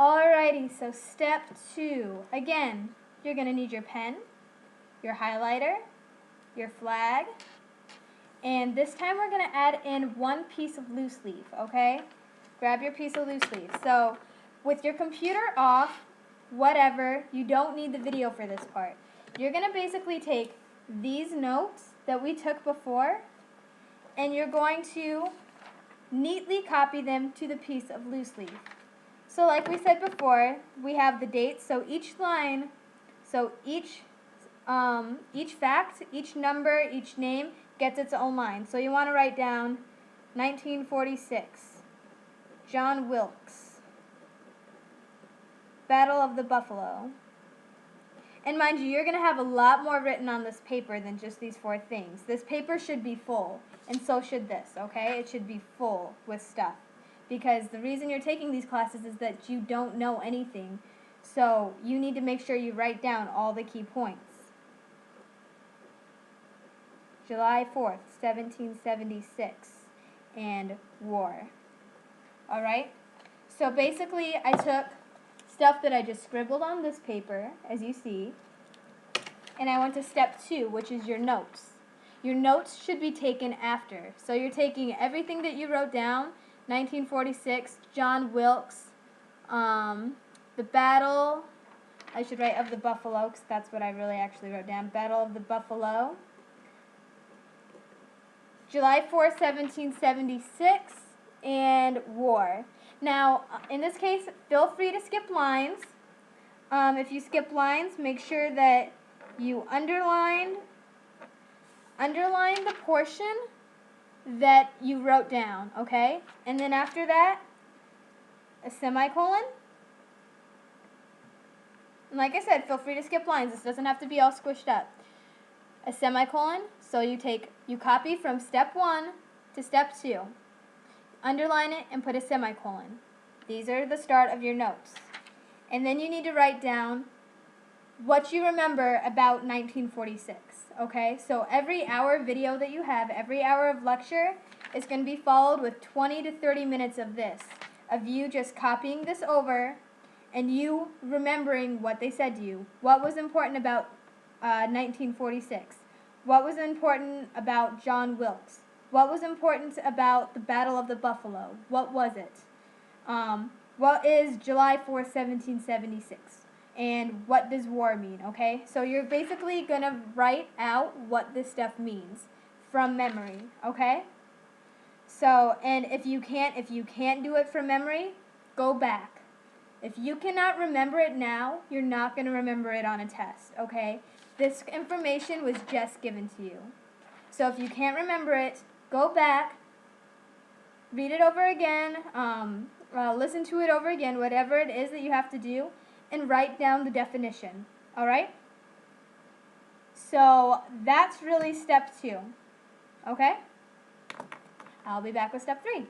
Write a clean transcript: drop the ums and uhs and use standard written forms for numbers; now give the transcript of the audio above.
Alrighty, so step 2. Again, you're going to need your pen, your highlighter, your flag, and this time we're going to add in one piece of loose leaf, okay? Grab your piece of loose leaf. So, with your computer off, whatever, you don't need the video for this part. You're going to basically take these notes that we took before, and you're going to neatly copy them to the piece of loose leaf. So like we said before, we have the dates, so each line, so each fact, each number, each name gets its own line. So you want to write down 1946, John Wilkes, Battle of the Buffalo. And mind you, you're going to have a lot more written on this paper than just these 4 things. This paper should be full, and so should this, okay? It should be full with stuff. Because the reason you're taking these classes is that you don't know anything. So you need to make sure you write down all the key points. July 4th, 1776, and war. Alright? So basically I took stuff that I just scribbled on this paper, as you see, and I went to step 2, which is your notes. Your notes should be taken after. So you're taking everything that you wrote down, 1946, John Wilkes, the battle, I should write of the Buffalo, because that's what I really actually wrote down, Battle of the Buffalo, July 4, 1776, and war. Now, in this case, feel free to skip lines. If you skip lines, make sure that you underline the portion that you wrote down, okay? And then after that, a semicolon. And like I said, feel free to skip lines. This doesn't have to be all squished up. A semicolon, so you copy from step 1 to step 2. Underline it and put a semicolon. These are the start of your notes. And then you need to write down what you remember about 1946. Okay, so every hour video that you have, every hour of lecture is going to be followed with 20 to 30 minutes of this, of you just copying this over and you remembering what they said to you. What was important about 1946? What was important about John Wilkes? What was important about the Battle of the Buffalo? What was it? What is July 4th, 1776? And what does war mean, okay? So you're basically going to write out what this stuff means from memory, okay? So, and if you can't do it from memory, go back. If you cannot remember it now, you're not going to remember it on a test, okay? This information was just given to you. So if you can't remember it, go back, read it over again, listen to it over again, whatever it is that you have to do, and write down the definition, alright? So that's really step 2, okay? I'll be back with step 3.